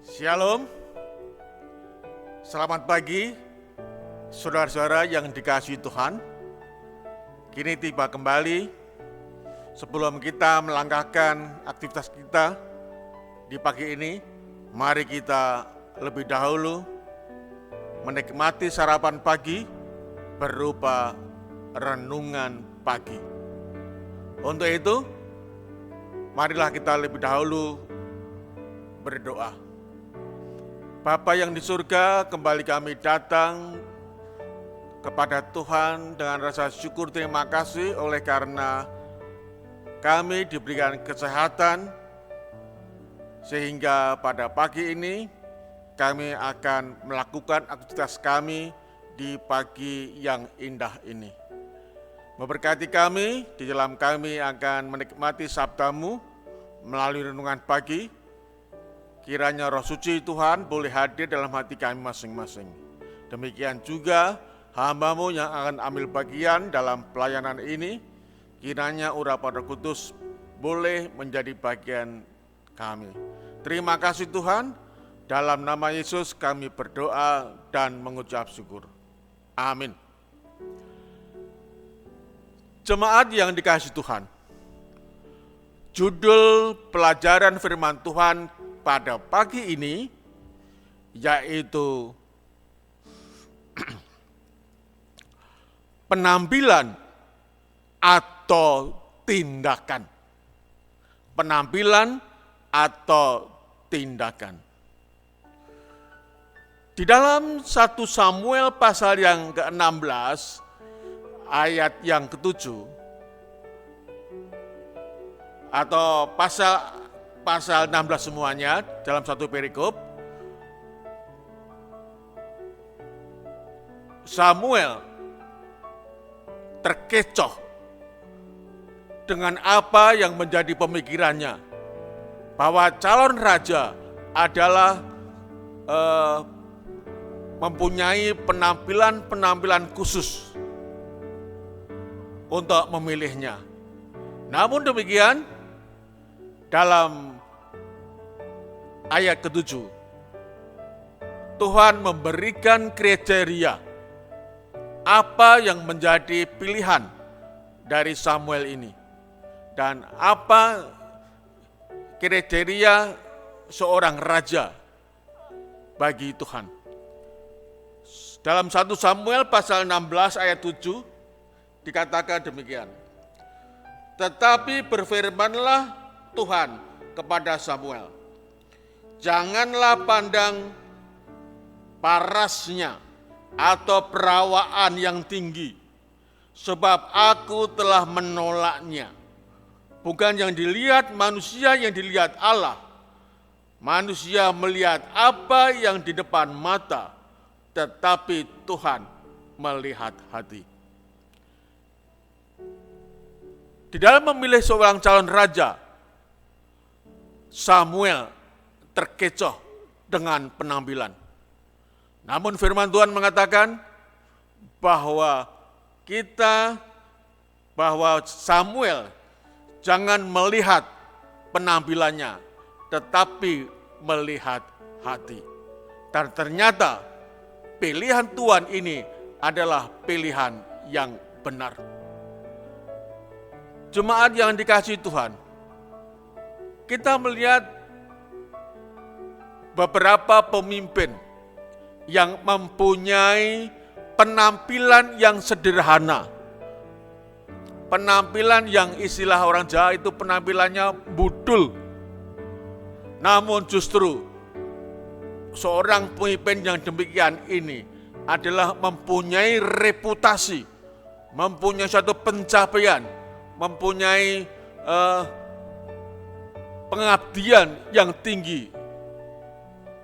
Shalom, selamat pagi saudara-saudara yang dikasihi Tuhan. Kini tiba kembali sebelum kita melangkahkan aktivitas kita di pagi ini. Mari kita lebih dahulu menikmati sarapan pagi berupa renungan pagi. Untuk itu, marilah kita lebih dahulu berdoa. Bapa yang di surga, kembali kami datang kepada Tuhan dengan rasa syukur terima kasih oleh karena kami diberikan kesehatan, sehingga pada pagi ini kami akan melakukan aktivitas kami di pagi yang indah ini. Memberkati kami, di dalam kami akan menikmati sabda-Mu melalui renungan pagi. Kiranya Roh Suci Tuhan boleh hadir dalam hati kami masing-masing. Demikian juga hamba-Mu yang akan ambil bagian dalam pelayanan ini. Kiranya urapan Roh Kudus boleh menjadi bagian kami. Terima kasih Tuhan. Dalam nama Yesus kami berdoa dan mengucap syukur. Amin. Jemaat yang dikasihi Tuhan, judul pelajaran firman Tuhan pada pagi ini yaitu penampilan atau tindakan. Penampilan atau tindakan. Di dalam 1 Samuel pasal yang ke-16 ayat yang ke-7 atau pasal 16 semuanya dalam satu perikop, Samuel terkecoh dengan apa yang menjadi pemikirannya, bahwa calon raja adalah mempunyai penampilan khusus untuk memilihnya. Namun demikian, dalam ayat ke-7, Tuhan memberikan kriteria apa yang menjadi pilihan dari Samuel ini. Dan apa kriteria seorang raja bagi Tuhan. Dalam 1 Samuel pasal 16 ayat 7 dikatakan demikian. Tetapi berfirmanlah Tuhan kepada Samuel, janganlah pandang parasnya atau perawaan yang tinggi, sebab aku telah menolaknya. Bukan yang dilihat manusia, yang dilihat Allah. Manusia melihat apa yang di depan mata, tetapi Tuhan melihat hati. Di dalam memilih seorang calon raja, Samuel terkecoh dengan penampilan. Namun firman Tuhan mengatakan bahwa Samuel jangan melihat penampilannya, tetapi melihat hati. Dan ternyata pilihan Tuhan ini adalah pilihan yang benar. Jemaat yang dikasihi Tuhan, kita melihat beberapa pemimpin yang mempunyai penampilan yang sederhana. Penampilan yang istilah orang Jawa itu penampilannya budul. Namun justru seorang pemimpin yang demikian ini adalah mempunyai reputasi, mempunyai suatu pencapaian, mempunyai pengabdian yang tinggi.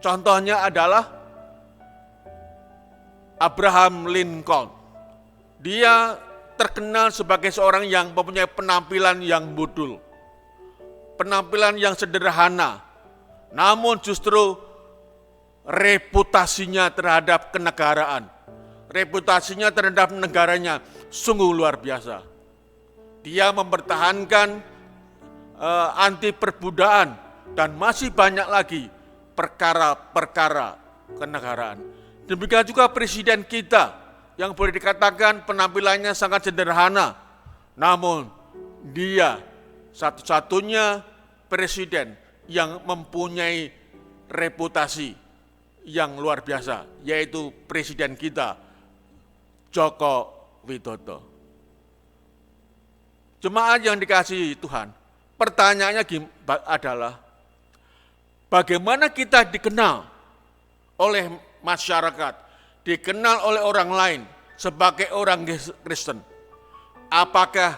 Contohnya adalah Abraham Lincoln. Dia terkenal sebagai seorang yang mempunyai penampilan yang budul, penampilan yang sederhana, namun justru reputasinya terhadap kenegaraan, reputasinya terhadap negaranya sungguh luar biasa. Dia mempertahankan anti perbudakan dan masih banyak lagi perkara-perkara kenegaraan. Demikian juga presiden kita yang boleh dikatakan penampilannya sangat sederhana, namun dia satu-satunya presiden yang mempunyai reputasi yang luar biasa, yaitu presiden kita Joko Widodo. Jemaat yang dikasihi Tuhan, pertanyaannya adalah bagaimana kita dikenal oleh masyarakat, dikenal oleh orang lain sebagai orang Kristen? Apakah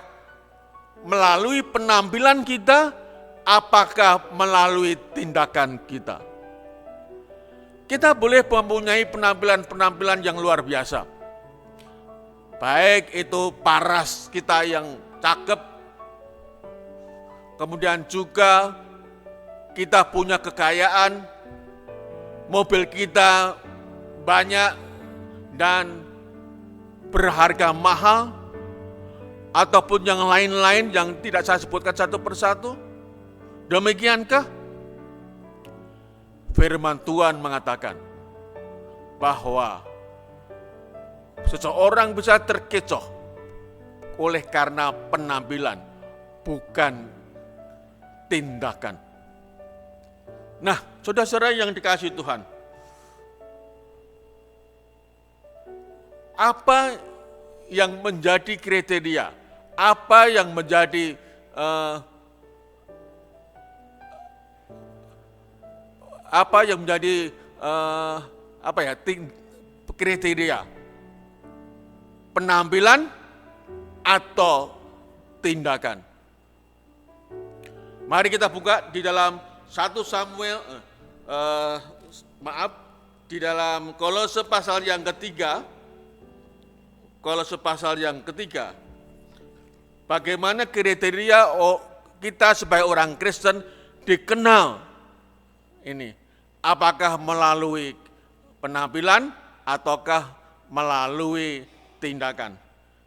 melalui penampilan kita? Apakah melalui tindakan kita? Kita boleh mempunyai penampilan-penampilan yang luar biasa. Baik itu paras kita yang cakep, kemudian juga kita punya kekayaan, mobil kita banyak dan berharga mahal, ataupun yang lain-lain yang tidak saya sebutkan satu persatu. Demikiankah? Firman Tuhan mengatakan bahwa seseorang bisa terkecoh oleh karena penampilan, bukan tindakan. Nah, saudara-saudara yang dikasihi Tuhan, apa yang menjadi kriteria, apa yang menjadi kriteria penampilan atau tindakan? Mari kita buka di dalam 1 Samuel di dalam Kolose pasal yang ketiga. Kolose pasal yang ketiga. Bagaimana kriteria kita sebagai orang Kristen dikenal ini? Apakah melalui penampilan ataukah melalui tindakan?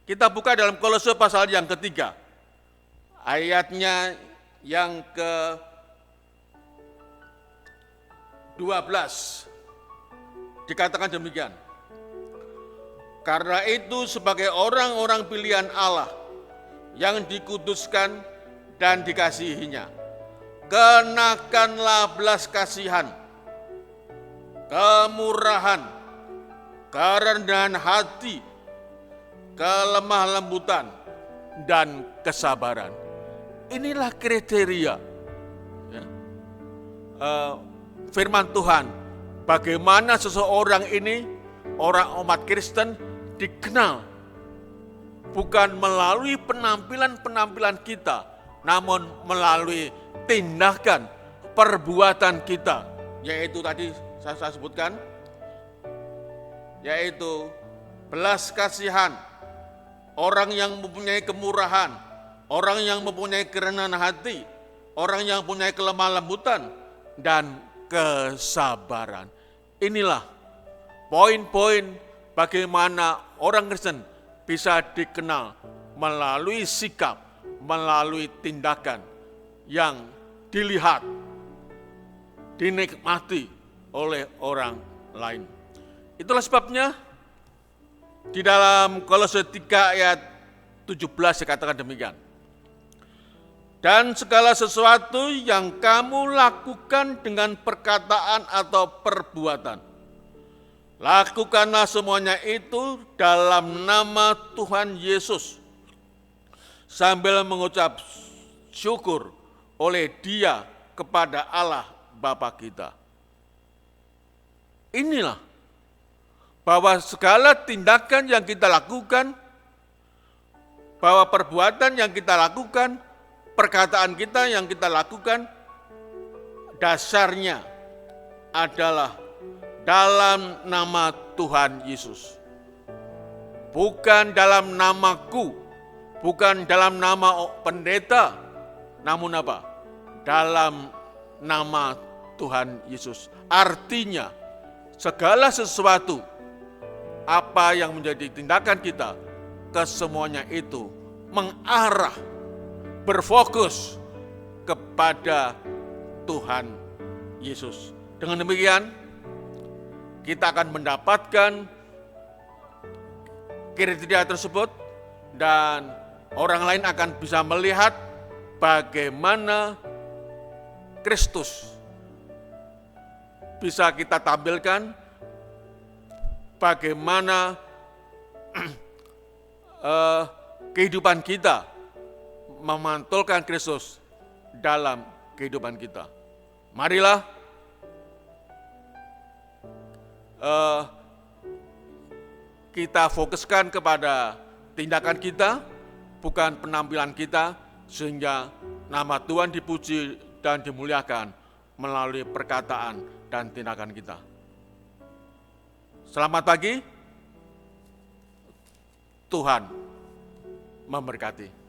Kita buka dalam Kolose pasal yang ketiga, ayatnya yang ke-12. Dikatakan demikian. Karena itu sebagai orang-orang pilihan Allah yang dikuduskan dan dikasihinya, kenakanlah belas kasihan, kemurahan, kerendahan hati, kelemah lembutan, dan kesabaran. Inilah kriteria firman Tuhan. Bagaimana seseorang ini, orang umat Kristen, dikenal bukan melalui penampilan-penampilan kita, namun melalui tindakan, perbuatan kita, yaitu tadi saya sebutkan, yaitu belas kasihan, orang yang mempunyai kemurahan, orang yang mempunyai kerendahan hati, orang yang mempunyai kelemah lembutan, dan kesabaran. Inilah poin-poin bagaimana orang Kristen bisa dikenal melalui sikap, melalui tindakan yang dilihat, dinikmati oleh orang lain. Itulah sebabnya di dalam Kolose 3 ayat 17 dikatakan demikian. Dan segala sesuatu yang kamu lakukan dengan perkataan atau perbuatan, lakukanlah semuanya itu dalam nama Tuhan Yesus, sambil mengucap syukur oleh Dia kepada Allah Bapa kita. Inilah bahwa segala tindakan yang kita lakukan, bahwa perbuatan yang kita lakukan, perkataan kita yang kita lakukan, dasarnya adalah dalam nama Tuhan Yesus. Bukan dalam namaku, bukan dalam nama pendeta, namun apa? Dalam nama Tuhan Yesus. Artinya, segala sesuatu, apa yang menjadi tindakan kita, kesemuanya itu mengarah, berfokus kepada Tuhan Yesus. Dengan demikian, kita akan mendapatkan kriteria tersebut dan orang lain akan bisa melihat bagaimana Kristus bisa kita tampilkan, bagaimana kehidupan kita memantulkan Kristus dalam kehidupan kita. Marilah kita fokuskan kepada tindakan kita, bukan penampilan kita, sehingga nama Tuhan dipuji dan dimuliakan melalui perkataan dan tindakan kita. Selamat pagi, Tuhan memberkati.